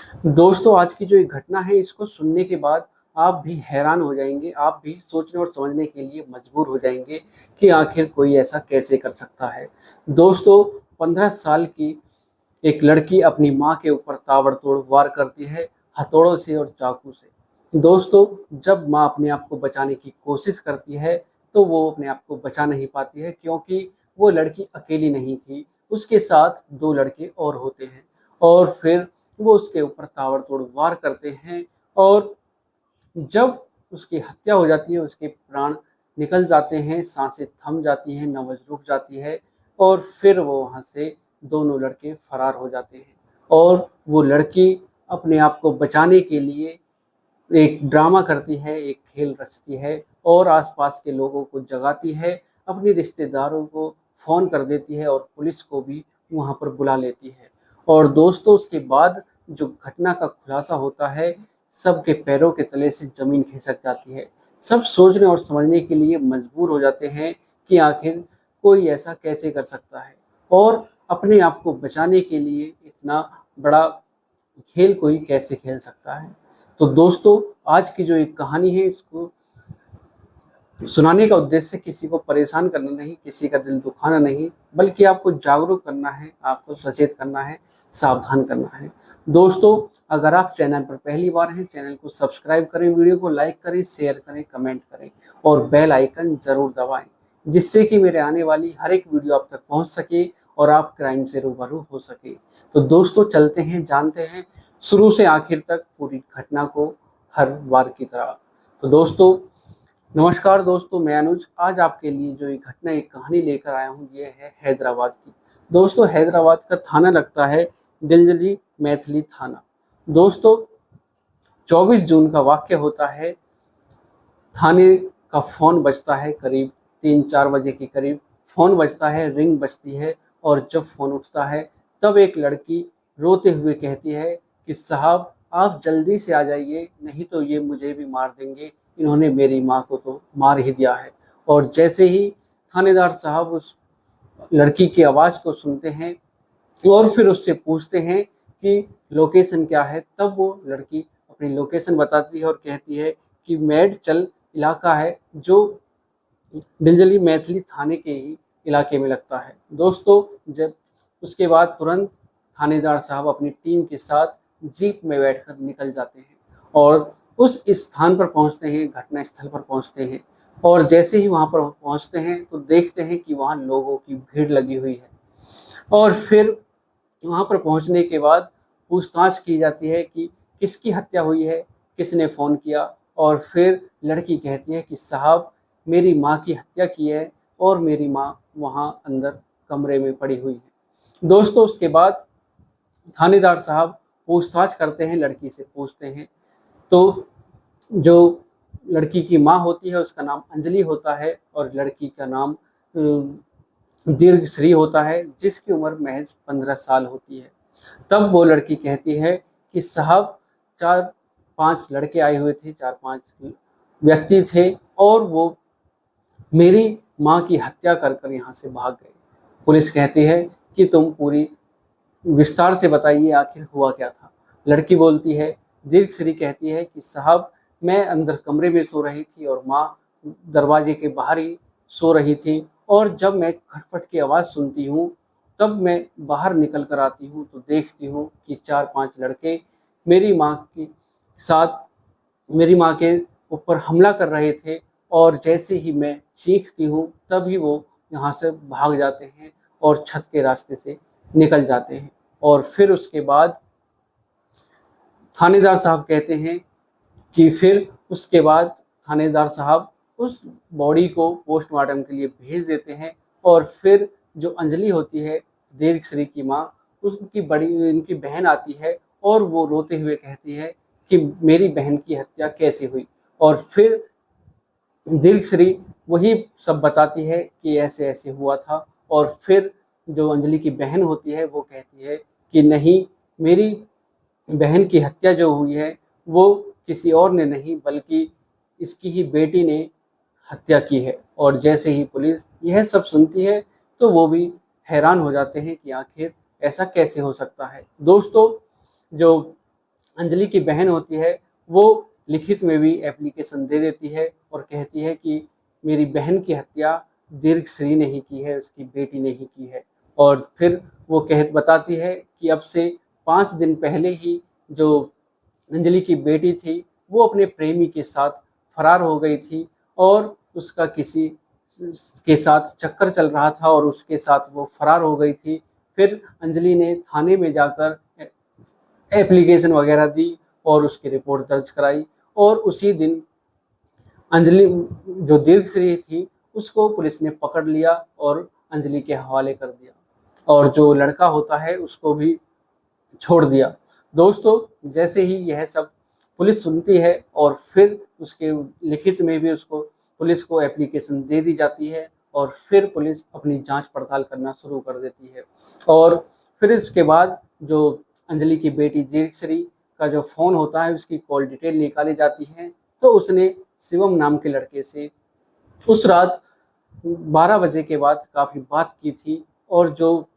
दोस्तों, आज की जो एक घटना है इसको सुनने के बाद आप भी हैरान हो जाएँगे, आप भी सोचने और समझने के लिए मजबूर हो जाएँगे कि आखिर कोई ऐसा कैसे कर सकता है। दोस्तों, 15 साल की एक लड़की अपनी माँ के ऊपर ताबड़तोड़ वार करती है, हथौड़ों से और चाकू से। दोस्तों, जब माँ अपने आप को बचाने की कोशिश करती है, तो वो अपने आप को बचा नहीं पाती है, क्योंकि वो लड़की अकेली नहीं थी, उसके साथ 2 लड़के और होते हैं और फिर वो उसके ऊपर ताबड़तोड़ वार करते हैं और जब उसकी हत्या हो जाती है, उसके प्राण निकल जाते हैं, साँसें थम जाती हैं, नब्ज़ रुक जाती है और फिर वो वहाँ से दोनों लड़के फरार हो जाते हैं और वो लड़की अपने आप को बचाने के लिए एक ड्रामा करती है, एक खेल रचती है और आस-पास के लोगों को जगाती है, अपने रिश्तेदारों को फ़ोन कर देती है और पुलिस को भी वहाँ पर बुला लेती है। और दोस्तों, उसके बाद जो घटना का खुलासा होता है, सबके पैरों के तले से ज़मीन खिसक जाती है। सब सोचने और समझने के लिए मजबूर हो जाते हैं कि आखिर कोई ऐसा कैसे कर सकता है और अपने आप को बचाने के लिए इतना बड़ा खेल कोई कैसे खेल सकता है। तो दोस्तों, आज की जो एक कहानी है इसको सुनाने का उद्देश्य किसी को परेशान करना नहीं, किसी का दिल दुखाना नहीं, बल्कि आपको जागरूक करना है, आपको सचेत करना है, सावधान करना है। दोस्तों, अगर आप चैनल पर पहली बार हैं, चैनल को सब्सक्राइब करें, वीडियो को लाइक करें, शेयर करें, कमेंट करें और बेल आइकन ज़रूर दबाएँ, जिससे कि मेरे आने वाली हर एक वीडियो आप तक पहुँच सके और आप क्राइम से रूबरू हो सकें। तो दोस्तों, चलते हैं, जानते हैं शुरू से आखिर तक पूरी घटना को हर बार की तरह। तो दोस्तों, नमस्कार दोस्तों, मैं अनुज आज आपके लिए जो एक घटना एक कहानी लेकर आया हूँ ये है हैदराबाद की। दोस्तों, हैदराबाद का थाना लगता है दिल्ली मैथिली थाना। दोस्तों, 24 जून का वाक़या होता है। थाने का फ़ोन बजता है करीब 3-4 बजे के करीब फ़ोन बजता है, रिंग बजती है और जब फ़ोन उठता है तब एक लड़की रोते हुए कहती है कि साहब आप जल्दी से आ जाइए, नहीं तो ये मुझे भी मार देंगे, इन्होंने मेरी माँ को तो मार ही दिया है। और जैसे ही थानेदार साहब उस लड़की की आवाज़ को सुनते हैं और फिर उससे पूछते हैं कि लोकेशन क्या है, तब वो लड़की अपनी लोकेशन बताती है और कहती है कि मेडचल इलाका है जो दिल्ली मैथिली थाने के ही इलाके में लगता है। दोस्तों, जब उसके बाद तुरंत थानेदार साहब अपनी टीम के साथ जीप में बैठकर निकल जाते हैं और उस स्थान पर पहुंचते हैं, घटना स्थल पर पहुंचते हैं और जैसे ही वहां पर पहुंचते हैं तो देखते हैं कि वहां लोगों की भीड़ लगी हुई है और फिर वहाँ पर पहुँचने के बाद पूछताछ की जाती है कि किसकी हत्या हुई है, किसने फ़ोन किया और फिर लड़की कहती है कि साहब मेरी माँ की हत्या की है और मेरी माँ वहाँ अंदर कमरे में पड़ी हुई है। दोस्तों, उसके बाद थानेदार साहब पूछताछ करते हैं, लड़की से पूछते हैं तो जो लड़की की माँ होती है उसका नाम अंजलि होता है और लड़की का नाम दीर्घश्री होता है, जिसकी उम्र महज 15 साल होती है। तब वो लड़की कहती है कि साहब 4-5 लड़के आए हुए थे, 4-5 व्यक्ति थे और वो मेरी माँ की हत्या कर कर यहाँ से भाग गए। पुलिस कहती है कि तुम पूरी विस्तार से बताइए आखिर हुआ क्या था। लड़की बोलती है, दीर्घश्री कहती है कि साहब मैं अंदर कमरे में सो रही थी और माँ दरवाजे के बाहर ही सो रही थी और जब मैं खटपट की आवाज़ सुनती हूँ तब मैं बाहर निकल कर आती हूँ तो देखती हूँ कि 4-5 लड़के मेरी माँ के साथ मेरी माँ के ऊपर हमला कर रहे थे और जैसे ही मैं चीखती हूँ तभी वो यहाँ से भाग जाते हैं और छत के रास्ते से निकल जाते हैं। और फिर उसके बाद थानेदार साहब कहते हैं कि फिर उसके बाद थानेदार साहब उस बॉडी को पोस्टमार्टम के लिए भेज देते हैं और फिर जो अंजलि होती है, दीर्घश्री की माँ, उनकी बहन आती है और वो रोते हुए कहती है कि मेरी बहन की हत्या कैसे हुई और फिर दीर्घश्री वही सब बताती है कि ऐसे-ऐसे हुआ था और फिर जो अंजलि की बहन होती है वो कहती है कि नहीं, मेरी बहन की हत्या जो हुई है वो किसी और ने नहीं बल्कि इसकी ही बेटी ने हत्या की है। और जैसे ही पुलिस यह सब सुनती है तो वो भी हैरान हो जाते हैं कि आखिर ऐसा कैसे हो सकता है। दोस्तों, जो अंजलि की बहन होती है वो लिखित में भी एप्लीकेशन दे देती है और कहती है कि मेरी बहन की हत्या दीर्घश्री ने ही की है, उसकी बेटी ने ही की है। और फिर वो कह बताती है कि अब से 5 दिन पहले ही जो अंजलि की बेटी थी वो अपने प्रेमी के साथ फरार हो गई थी और उसका किसी के साथ चक्कर चल रहा था और उसके साथ वो फरार हो गई थी। फिर अंजलि ने थाने में जाकर एप्लीकेशन वगैरह दी और उसकी रिपोर्ट दर्ज कराई और उसी दिन अंजलि जो दीर्घश्री थी उसको पुलिस ने पकड़ लिया और अंजलि के हवाले कर दिया और जो लड़का होता है उसको भी छोड़ दिया। दोस्तों, जैसे ही यह सब पुलिस सुनती है और फिर उसके लिखित में भी उसको पुलिस को एप्लीकेशन दे दी जाती है और फिर पुलिस अपनी जांच पड़ताल करना शुरू कर देती है। और फिर इसके बाद जो अंजलि की बेटी दीर्घश्री का जो फ़ोन होता है उसकी कॉल डिटेल निकाली जाती है, तो उसने शिवम नाम के लड़के से उस रात 12 बजे के बाद काफ़ी बात की थी और जो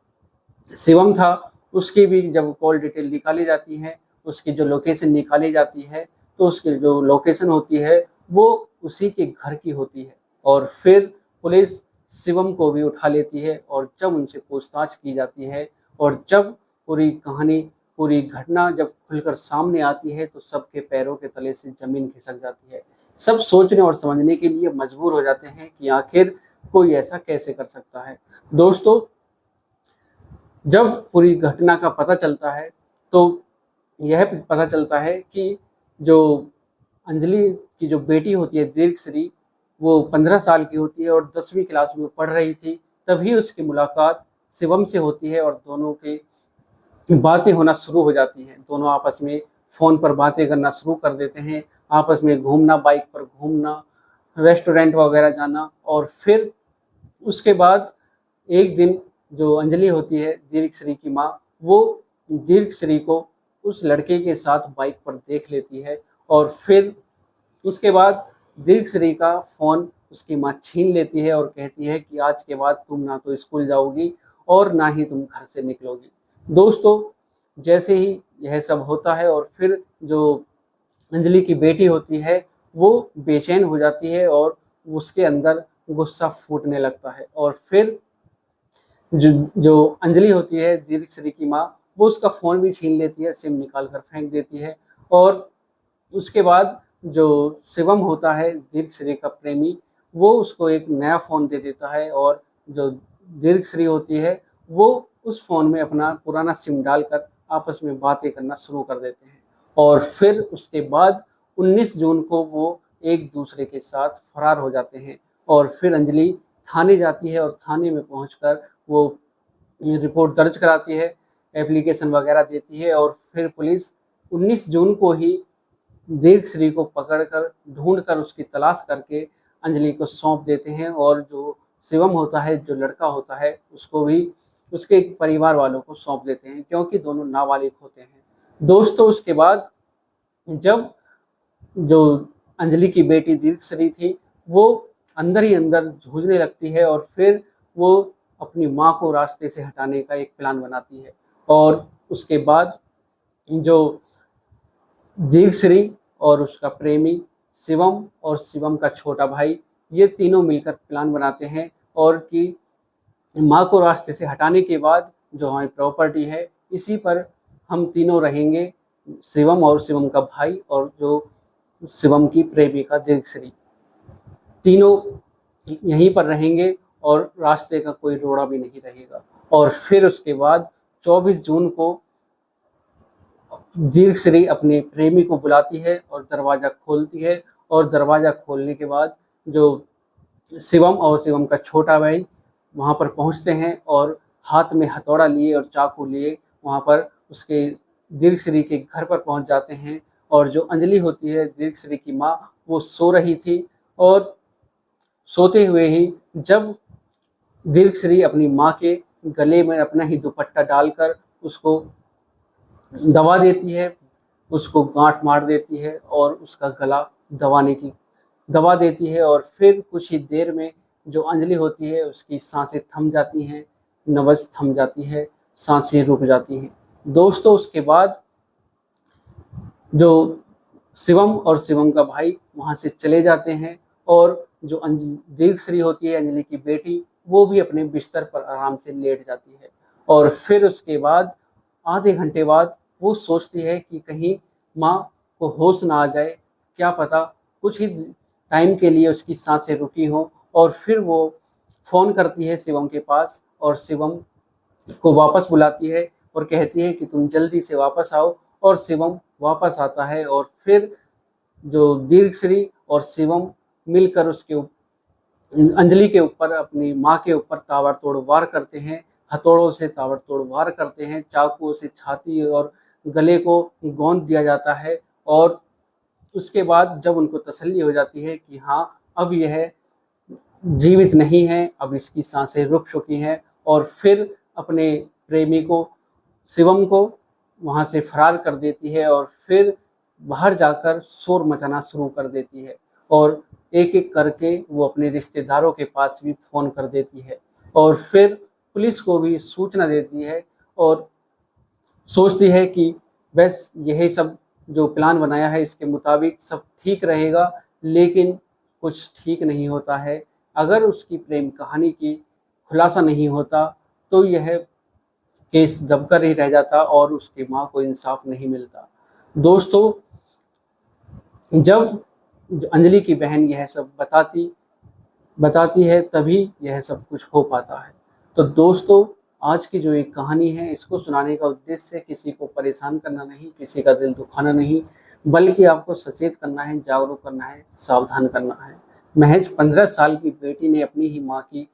शिवम था उसकी भी जब कॉल डिटेल निकाली जाती है, उसकी जो लोकेशन निकाली जाती है, तो उसकी जो लोकेशन होती है वो उसी के घर की होती है। और फिर पुलिस शिवम को भी उठा लेती है और जब उनसे पूछताछ की जाती है और जब पूरी कहानी, पूरी घटना जब खुलकर सामने आती है तो सबके पैरों के तले से ज़मीन खिसक जाती है। सब सोचने और समझने के लिए मजबूर हो जाते हैं कि आखिर कोई ऐसा कैसे कर सकता है। दोस्तों, जब पूरी घटना का पता चलता है तो यह पता चलता है कि जो अंजलि की जो बेटी होती है दीर्घश्री, वो 15 साल की होती है और 10वीं क्लास में पढ़ रही थी। तभी उसकी मुलाकात शिवम से होती है और दोनों की बातें होना शुरू हो जाती हैं। दोनों आपस में फ़ोन पर बातें करना शुरू कर देते हैं, आपस में घूमना, बाइक पर घूमना, रेस्टोरेंट वगैरह जाना। और फिर उसके बाद एक दिन जो अंजलि होती है दीर्घश्री की माँ, वो दीर्घश्री को उस लड़के के साथ बाइक पर देख लेती है और फिर उसके बाद दीर्घश्री का फ़ोन उसकी माँ छीन लेती है और कहती है कि आज के बाद तुम ना तो स्कूल जाओगी और ना ही तुम घर से निकलोगी। दोस्तों, जैसे ही यह सब होता है और फिर जो अंजलि की बेटी होती है वो बेचैन हो जाती है और उसके अंदर गुस्सा फूटने लगता है और फिर जो अंजलि होती है दीर्घश्री की माँ, वो उसका फ़ोन भी छीन लेती है, सिम निकाल कर फेंक देती है। और उसके बाद जो शिवम होता है दीर्घश्री का प्रेमी, वो उसको एक नया फ़ोन दे देता है और जो दीर्घश्री होती है वो उस फ़ोन में अपना पुराना सिम डालकर आपस में बातें करना शुरू कर देते हैं। और फिर उसके बाद 19 जून को वो एक दूसरे के साथ फरार हो जाते हैं और फिर अंजलि थाने जाती है और थाने में पहुंचकर वो रिपोर्ट दर्ज कराती है, एप्लीकेशन वगैरह देती है और फिर पुलिस 19 जून को ही दीर्घश्री को पकड़कर, ढूँढकर, उसकी तलाश करके अंजलि को सौंप देते हैं और जो शिवम होता है, जो लड़का होता है, उसको भी उसके परिवार वालों को सौंप देते हैं क्योंकि दोनों नाबालिग होते हैं। दोस्तों, उसके बाद जब जो अंजलि की बेटी दीर्घश्री थी, वो अंदर ही अंदर जूझने लगती है और फिर वो अपनी माँ को रास्ते से हटाने का एक प्लान बनाती है। और उसके बाद जो दीर्घश्री और उसका प्रेमी शिवम और शिवम का छोटा भाई, ये तीनों मिलकर प्लान बनाते हैं और कि माँ को रास्ते से हटाने के बाद जो हमारी प्रॉपर्टी है इसी पर हम तीनों रहेंगे, शिवम और शिवम का भाई और जो शिवम की प्रेमिका दीर्घश्री, तीनों यहीं पर रहेंगे और रास्ते का कोई रोड़ा भी नहीं रहेगा। और फिर उसके बाद 24 जून को दीर्घश्री अपने प्रेमी को बुलाती है और दरवाज़ा खोलती है और दरवाज़ा खोलने के बाद जो शिवम और शिवम का छोटा भाई वहाँ पर पहुँचते हैं और हाथ में हथौड़ा लिए और चाकू लिए वहाँ पर उसके दीर्घश्री के घर पर पहुँच जाते हैं। और जो अंजलि होती है दीर्घश्री की माँ, वो सो रही थी और सोते हुए ही जब दीर्घश्री अपनी माँ के गले में अपना ही दुपट्टा डालकर उसको दबा देती है, उसको गांठ मार देती है और उसका गला दबा देती है और फिर कुछ ही देर में जो अंजलि होती है उसकी सांसें थम जाती हैं, नब्ज़ थम जाती है, सांसें रुक जाती हैं। दोस्तों, उसके बाद जो शिवम और शिवम का भाई वहाँ से चले जाते हैं और जो दीर्घश्री होती है अंजलि की बेटी, वो भी अपने बिस्तर पर आराम से लेट जाती है। और फिर उसके बाद आधे घंटे बाद वो सोचती है कि कहीं माँ को होश ना आ जाए, क्या पता कुछ ही टाइम के लिए उसकी सांसें रुकी हों। और फिर वो फ़ोन करती है शिवम के पास और शिवम को वापस बुलाती है और कहती है कि तुम जल्दी से वापस आओ। और शिवम वापस आता है और फिर जो दीर्घश्री और शिवम मिलकर उसके अंजलि के ऊपर, अपनी माँ के ऊपर ताबड़तोड़ वार करते हैं, हथौड़ों से ताबड़तोड़ वार करते हैं, चाकुओं से छाती और गले को गौंद दिया जाता है। और उसके बाद जब उनको तसल्ली हो जाती है कि हाँ, अब यह जीवित नहीं है, अब इसकी सांसें रुक चुकी हैं, और फिर अपने प्रेमी को, शिवम को वहाँ से फरार कर देती है और फिर बाहर जाकर शोर मचाना शुरू कर देती है। और एक-एक करके वो अपने रिश्तेदारों के पास भी फ़ोन कर देती है और फिर पुलिस को भी सूचना देती है और सोचती है कि बस यही सब जो प्लान बनाया है इसके मुताबिक सब ठीक रहेगा, लेकिन कुछ ठीक नहीं होता है। अगर उसकी प्रेम कहानी की खुलासा नहीं होता तो यह केस दबकर ही रह जाता और उसकी माँ को इंसाफ नहीं मिलता। दोस्तों, जब अंजलि की बहन यह सब बताती है तभी यह सब कुछ हो पाता है। तो दोस्तों, आज की जो एक कहानी है इसको सुनाने का उद्देश्य किसी को परेशान करना नहीं, किसी का दिल दुखाना नहीं, बल्कि आपको सचेत करना है, जागरूक करना है, सावधान करना है। महज 15 साल की बेटी ने अपनी ही माँ की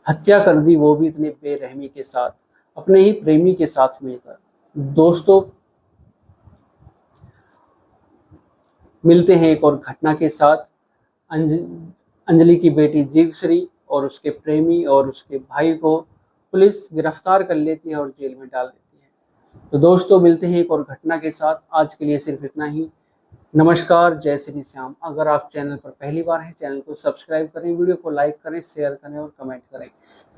हत्या कर दी, वो भी इतने बेरहमी के साथ, अपने ही प्रेमी के साथ मिलकर। दोस्तों, मिलते हैं एक और घटना के साथ। अंजलि की बेटी दीर्घश्री और उसके प्रेमी और उसके भाई को पुलिस गिरफ्तार कर लेती है और जेल में डाल देती है। तो दोस्तों, मिलते हैं एक और घटना के साथ। आज के लिए सिर्फ इतना ही। नमस्कार, जय श्री श्याम। अगर आप चैनल पर पहली बार हैं, चैनल को सब्सक्राइब करें, वीडियो को लाइक करें, शेयर करें और कमेंट करें।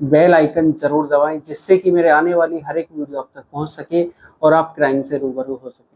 बेल आइकन जरूर दबाएं जिससे कि मेरे आने वाली हर एक वीडियो आप तक पहुंच सके और आप क्राइम से रूबरू हो सके।